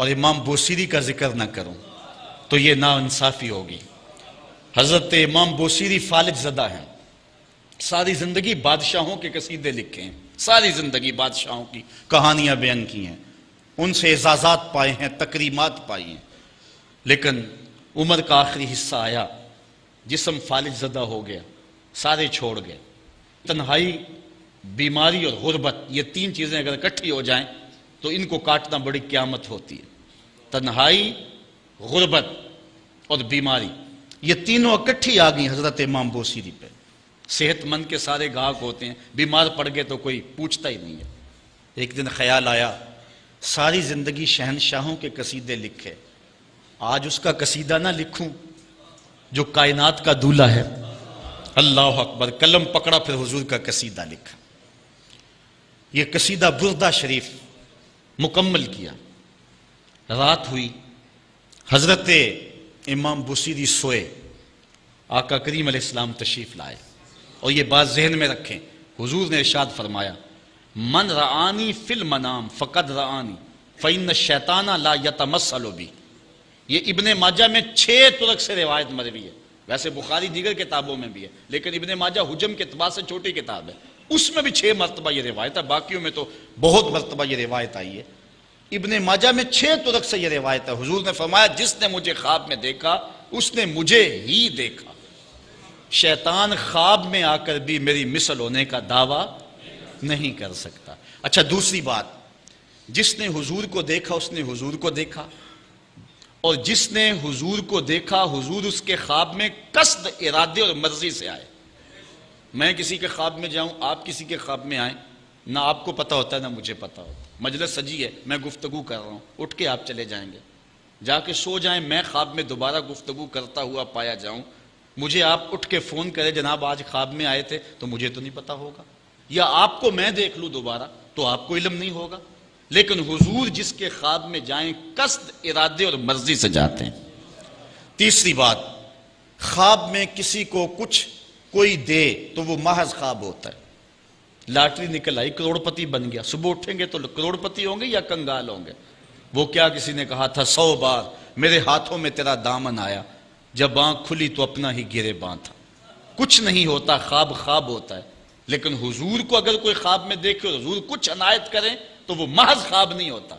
اور امام بوصیری کا ذکر نہ کروں تو یہ ناانصافی ہوگی۔ حضرت امام بوصیری فالج زدہ ہیں، ساری زندگی بادشاہوں کے قصیدے لکھے ہیں، ساری زندگی بادشاہوں کی کہانیاں بیان کی ہیں، ان سے اعزازات پائے ہیں، تکریمات پائی ہیں، لیکن عمر کا آخری حصہ آیا، جسم فالج زدہ ہو گیا، سارے چھوڑ گئے۔ تنہائی، بیماری اور غربت، یہ تین چیزیں اگر اکٹھی ہو جائیں تو ان کو کاٹنا بڑی قیامت ہوتی ہے۔ تنہائی، غربت اور بیماری، یہ تینوں اکٹھی آ گئی حضرت امام بوصیری پہ۔ صحت مند کے سارے گاہک ہوتے ہیں، بیمار پڑ گئے تو کوئی پوچھتا ہی نہیں ہے۔ ایک دن خیال آیا، ساری زندگی شہنشاہوں کے قصیدے لکھے، آج اس کا قصیدہ نہ لکھوں جو کائنات کا دولہ ہے۔ اللہ اکبر، قلم پکڑا، پھر حضور کا قصیدہ لکھا۔ یہ قصیدہ بردہ شریف مکمل کیا۔ رات ہوئی، حضرت امام بوصیری سوئے، آقا کریم علیہ السلام تشریف لائے، اور یہ بات ذہن میں رکھیں، حضور نے ارشاد فرمایا من رآنی فی المنام فقد رآنی فإن الشیطان لا یتمثل بی۔ یہ ابن ماجہ میں 6 طرق سے روایت مروی ہے، ویسے بخاری دیگر کتابوں میں بھی ہے، لیکن ابن ماجہ حجم کے اعتبار سے چھوٹی کتاب ہے، اس میں بھی 6 مرتبہ یہ روایت ہے، باقیوں میں تو بہت مرتبہ یہ روایت آئی ہے۔ ابن ماجہ میں 6 طرق سے یہ روایت ہے۔ حضور نے فرمایا جس نے مجھے خواب میں دیکھا اس نے مجھے ہی دیکھا، شیطان خواب میں آ کر بھی میری مثل ہونے کا دعویٰ نہیں کر سکتا۔ اچھا، دوسری بات، جس نے حضور کو دیکھا اس نے حضور کو دیکھا، اور جس نے حضور کو دیکھا حضور اس کے خواب میں قصد، ارادے اور مرضی سے آئے۔ میں کسی کے خواب میں جاؤں، آپ کسی کے خواب میں آئیں، نہ آپ کو پتہ ہوتا ہے نہ مجھے پتہ ہوتا، مجلس سجی ہے، میں گفتگو کر رہا ہوں، اٹھ کے آپ چلے جائیں گے، جا کے سو جائیں، میں خواب میں دوبارہ گفتگو کرتا ہوا پایا جاؤں، مجھے آپ اٹھ کے فون کرے جناب آج خواب میں آئے تھے، تو مجھے تو نہیں پتہ ہوگا، یا آپ کو میں دیکھ لوں دوبارہ تو آپ کو علم نہیں ہوگا، لیکن حضور جس کے خواب میں جائیں قصد، ارادے اور مرضی سے جاتے ہیں۔ تیسری بات، خواب میں کسی کو کچھ کوئی دے تو وہ محض خواب ہوتا ہے۔ لاٹری نکل آئی، کروڑ پتی بن گیا، صبح اٹھیں گے تو کروڑ پتی ہوں گے یا کنگال ہوں گے؟ وہ کیا کسی نے کہا تھا 100 بار میرے ہاتھوں میں تیرا دامن آیا، جب آنکھ کھلی تو اپنا ہی گریباں تھا۔ کچھ نہیں ہوتا، خواب خواب ہوتا ہے، لیکن حضور کو اگر کوئی خواب میں دیکھے اور حضور کچھ عنایت کریں تو وہ محض خواب نہیں ہوتا۔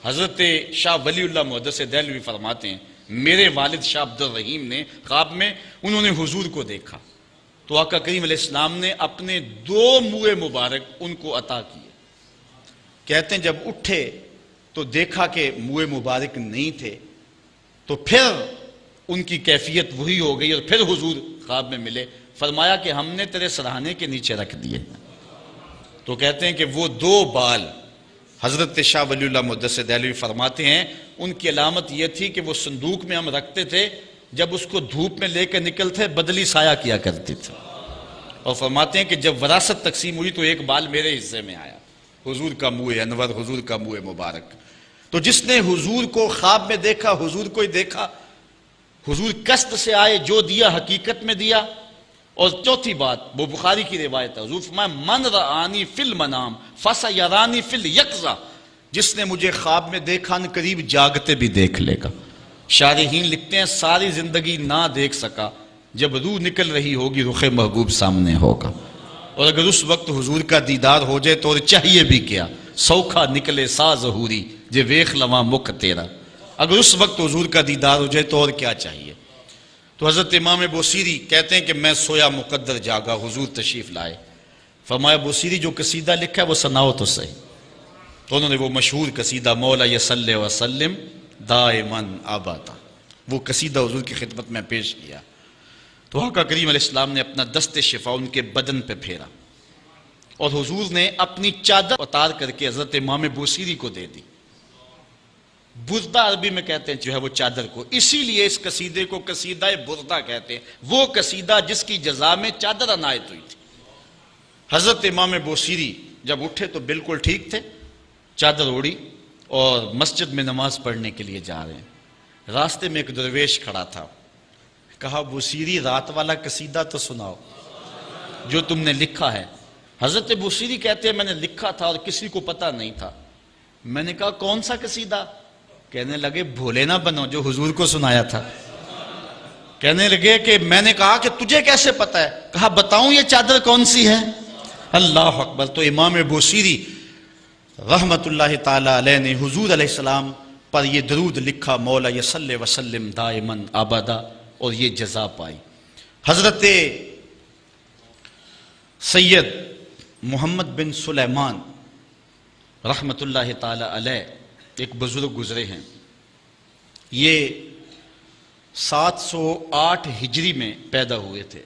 حضرت شاہ ولی اللہ محدث دہلوی فرماتے ہیں میرے والد شاہ عبد الرحیم نے خواب میں انہوں نے حضور کو دیکھا تو آقا کریم علیہ السلام نے اپنے 2 منہ مبارک ان کو عطا کیے۔ کہتے ہیں جب اٹھے تو دیکھا کہ منہ مبارک نہیں تھے، تو پھر ان کی کیفیت وہی ہو گئی اور پھر حضور خواب میں ملے، فرمایا کہ ہم نے تیرے سرہانے کے نیچے رکھ دیے۔ تو کہتے ہیں کہ وہ 2 بال حضرت شاہ ولی اللہ محدث دہلوی فرماتے ہیں ان کی علامت یہ تھی کہ وہ صندوق میں ہم رکھتے تھے، جب اس کو دھوپ میں لے کے نکلتے بدلی سایہ کیا کرتی تھی، اور فرماتے ہیں کہ جب وراثت تقسیم ہوئی تو 1 بال میرے حصے میں آیا، حضور کا منہ انور، حضور کا منہ مبارک۔ تو جس نے حضور کو خواب میں دیکھا حضور کو ہی دیکھا، حضور قصد سے آئے، جو دیا حقیقت میں دیا۔ اور چوتھی بات، وہ بخاری کی روایت ہے، حضور فرمایا من رآنی فی المنام فسیرانی فی الیقظہ، جس نے مجھے خواب میں دیکھا ان قریب جاگتے بھی دیکھ لے گا۔ شارحین لکھتے ہیں ساری زندگی نہ دیکھ سکا، جب روح نکل رہی ہوگی رخ محبوب سامنے ہوگا، اور اگر اس وقت حضور کا دیدار ہو جائے تو اور چاہیے بھی کیا، سوکھا نکلے سا ظہوری جے ویخ لواں مکھ تیرا، اگر اس وقت حضور کا دیدار ہو جائے تو اور کیا چاہیے۔ تو حضرت امام بوصیری کہتے ہیں کہ میں سویا مقدر جاگا، حضور تشریف لائے، فرمایا بوصیری جو قصیدہ لکھا ہے وہ سناؤ تو صحیح۔ تو انہوں نے وہ مشہور قصیدہ مولا یصلی وسلم دائما ابدا، وہ قصیدہ حضور کی خدمت میں پیش کیا۔ تو آقا کریم علیہ السلام نے اپنا دست شفا ان کے بدن پہ پھیرا، اور حضور نے اپنی چادر اتار کر کے حضرت امام بوصیری کو دے دی۔ بردہ عربی میں کہتے ہیں جو ہے وہ چادر کو، اسی لیے اس قصیدے کو قصیدہ بردہ کہتے ہیں، وہ قصیدہ جس کی جزا میں چادر عنایت ہوئی تھی۔ حضرت امام بوصیری جب اٹھے تو بالکل ٹھیک تھے، چادر اوڑی اور مسجد میں نماز پڑھنے کے لیے جا رہے ہیں۔ راستے میں ایک درویش کھڑا تھا، کہا بوصیری رات والا قصیدہ تو سناؤ جو تم نے لکھا ہے۔ حضرت بوصیری کہتے ہیں میں نے لکھا تھا اور کسی کو پتہ نہیں تھا۔ میں نے کہا کون سا قصیدہ؟ کہنے لگے بھولے نہ بنو جو حضور کو سنایا تھا. کہنے لگے کہ میں نے کہا کہ تجھے کیسے پتا ہے؟ کہا بتاؤں یہ چادر کون سی ہے؟ اللہ اکبر. تو امام بوصیری رحمت اللہ تعالی علیہ نے حضور علیہ السلام پر یہ درود لکھا، مولا یصلی وسلم دائماً ابدا، اور یہ جزا پائی. حضرت سید محمد بن سلیمان رحمت اللہ تعالی علیہ ایک بزرگ گزرے ہیں. یہ 708 ہجری میں پیدا ہوئے تھے.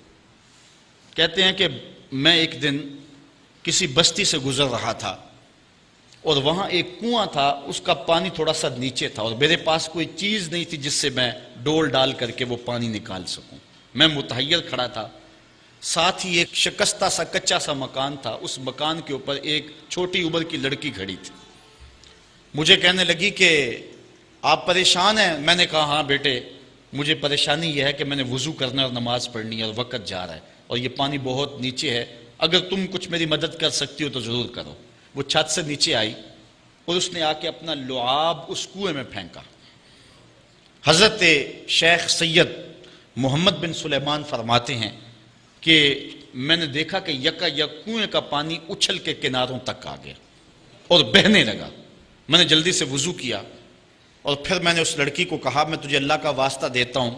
کہتے ہیں کہ میں ایک دن کسی بستی سے گزر رہا تھا اور وہاں ایک کنواں تھا، اس کا پانی تھوڑا سا نیچے تھا، اور میرے پاس کوئی چیز نہیں تھی جس سے میں ڈول ڈال کر کے وہ پانی نکال سکوں. میں متحیر کھڑا تھا. ساتھ ہی ایک شکستہ سا کچا سا مکان تھا، اس مکان کے اوپر ایک چھوٹی عمر کی لڑکی کھڑی تھی. مجھے کہنے لگی کہ آپ پریشان ہیں؟ میں نے کہا ہاں بیٹے مجھے پریشانی یہ ہے کہ میں نے وضو کرنا اور نماز پڑھنی ہے اور وقت جا رہا ہے اور یہ پانی بہت نیچے ہے، اگر تم کچھ میری مدد کر سکتی ہو تو ضرور کرو. وہ چھت سے نیچے آئی اور اس نے آ کے اپنا لعاب اس کنویں میں پھینکا. حضرت شیخ سید محمد بن سلیمان فرماتے ہیں کہ میں نے دیکھا کہ یکا یک کنویں کا پانی اچھل کے کناروں تک آ گیا اور بہنے لگا. میں نے جلدی سے وضو کیا اور پھر میں نے اس لڑکی کو کہا میں تجھے اللہ کا واسطہ دیتا ہوں،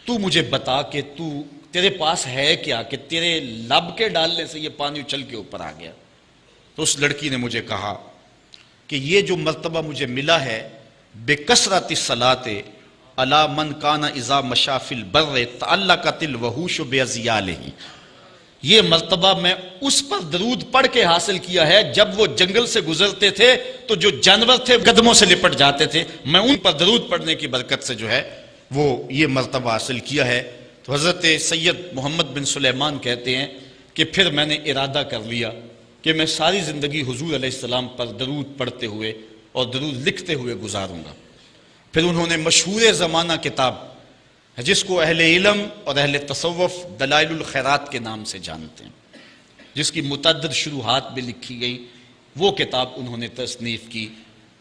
تو مجھے بتا کہ تیرے پاس ہے کیا کہ تیرے لب کے ڈالنے سے یہ پانی اچھل کے اوپر آ گیا. تو اس لڑکی نے مجھے کہا کہ یہ جو مرتبہ مجھے ملا ہے بکثرت الصلاۃ علی من کان اذا مشى فی البر تعلقت الوحوش باذیالہ، یہ مرتبہ میں اس پر درود پڑھ کے حاصل کیا ہے جب وہ جنگل سے گزرتے تھے تو جو جانور تھے قدموں سے لپٹ جاتے تھے، میں ان پر درود پڑھنے کی برکت سے جو ہے وہ یہ مرتبہ حاصل کیا ہے. تو حضرت سید محمد بن سلیمان کہتے ہیں کہ پھر میں نے ارادہ کر لیا کہ میں ساری زندگی حضور علیہ السلام پر درود پڑھتے ہوئے اور درود لکھتے ہوئے گزاروں گا. پھر انہوں نے مشہور زمانہ کتاب جس کو اہل علم اور اہل تصوف دلائل الخیرات کے نام سے جانتے ہیں، جس کی متعدد شروحات بھی لکھی گئی، وہ کتاب انہوں نے تصنیف کی.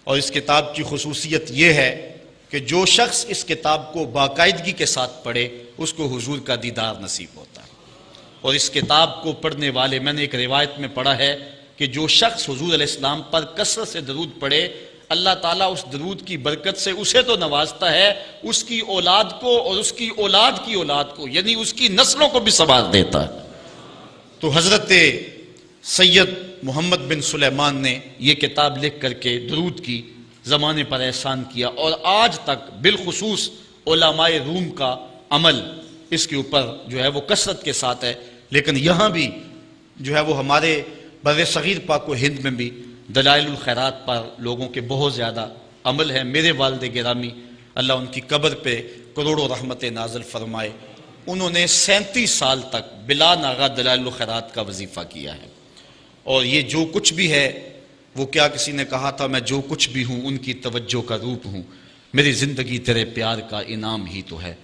اور اس کتاب کی خصوصیت یہ ہے کہ جو شخص اس کتاب کو باقاعدگی کے ساتھ پڑھے اس کو حضور کا دیدار نصیب ہوتا ہے. اور اس کتاب کو پڑھنے والے، میں نے ایک روایت میں پڑھا ہے کہ جو شخص حضور علیہ السلام پر کثرت سے درود پڑھے اللہ تعالیٰ اس درود کی برکت سے اسے تو نوازتا ہے، اس کی اولاد کو اور اس کی اولاد کی اولاد کو، یعنی اس کی نسلوں کو بھی سنوار دیتا ہے. تو حضرت سید محمد بن سلیمان نے یہ کتاب لکھ کر کے درود کی زمانے پر احسان کیا، اور آج تک بالخصوص علماء روم کا عمل اس کے اوپر جو ہے وہ کثرت کے ساتھ ہے. لیکن یہاں بھی جو ہے وہ ہمارے بر صغیر پاک و ہند میں بھی دلائل الخیرات پر لوگوں کے بہت زیادہ عمل ہے. میرے والد گرامی اللہ ان کی قبر پہ کروڑوں رحمت نازل فرمائے، انہوں نے 37 سال تک بلا ناغہ دلائل الخیرات کا وظیفہ کیا ہے. اور یہ جو کچھ بھی ہے وہ کیا کسی نے کہا تھا میں جو کچھ بھی ہوں ان کی توجہ کا روپ ہوں، میری زندگی تیرے پیار کا انعام ہی تو ہے.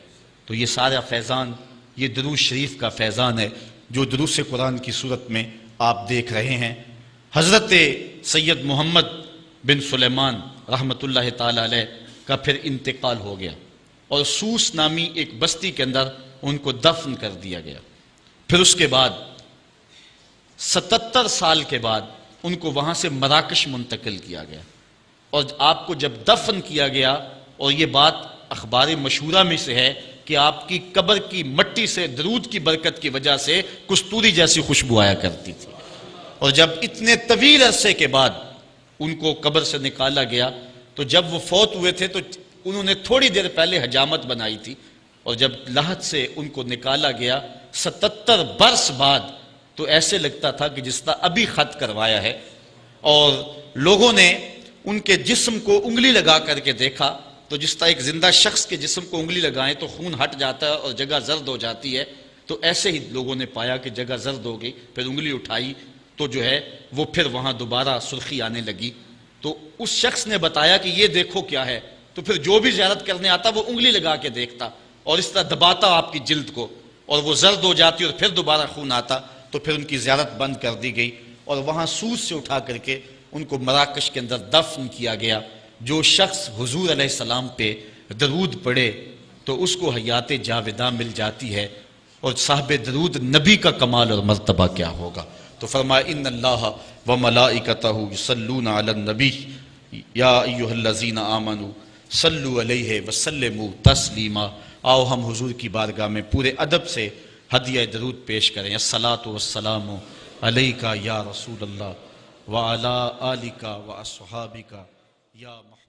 تو یہ سارا فیضان یہ درود شریف کا فیضان ہے جو دروس قرآن کی صورت میں آپ دیکھ رہے ہیں. حضرت سید محمد بن سلیمان رحمت اللہ تعالی علیہ کا پھر انتقال ہو گیا اور سوس نامی ایک بستی کے اندر ان کو دفن کر دیا گیا. پھر اس کے بعد 77 سال کے بعد ان کو وہاں سے مراکش منتقل کیا گیا، اور آپ کو جب دفن کیا گیا، اور یہ بات اخبار مشہورہ میں سے ہے کہ آپ کی قبر کی مٹی سے درود کی برکت کی وجہ سے کستوری جیسی خوشبو آیا کرتی تھی. اور جب اتنے طویل عرصے کے بعد ان کو قبر سے نکالا گیا تو جب وہ فوت ہوئے تھے تو انہوں نے تھوڑی دیر پہلے حجامت بنائی تھی، اور جب لحد سے ان کو نکالا گیا 77 برس بعد تو ایسے لگتا تھا کہ جس طرح ابھی خط کروایا ہے. اور لوگوں نے ان کے جسم کو انگلی لگا کر کے دیکھا تو جس طرح ایک زندہ شخص کے جسم کو انگلی لگائیں تو خون ہٹ جاتا ہے اور جگہ زرد ہو جاتی ہے، تو ایسے ہی لوگوں نے پایا کہ جگہ زرد ہو گئی. پھر انگلی اٹھائی تو جو ہے وہ پھر وہاں دوبارہ سرخی آنے لگی. تو اس شخص نے بتایا کہ یہ دیکھو کیا ہے، تو پھر جو بھی زیارت کرنے آتا وہ انگلی لگا کے دیکھتا اور اس طرح دباتا آپ کی جلد کو، اور وہ زرد ہو جاتی اور پھر دوبارہ خون آتا. تو پھر ان کی زیارت بند کر دی گئی اور وہاں سوس سے اٹھا کر کے ان کو مراکش کے اندر دفن کیا گیا. جو شخص حضور علیہ السلام پہ درود پڑھے تو اس کو حیات جاوداں مل جاتی ہے، اور صاحب درود نبی کا کمال اور مرتبہ کیا ہوگا؟ تو فرمایا ان اللہ و ملائکتہ یصلون علی النبی یا ایھا الذین آمنوا صلوا علیہ وسلموا تسلیما۔ آؤ ہم حضور کی بارگاہ میں پورے ادب سے ہدیہ درود پیش کریں۔ الصلاۃ والسلام علیکہ یا رسول اللہ وعلی آلکہ واصحابکہ یا محمد۔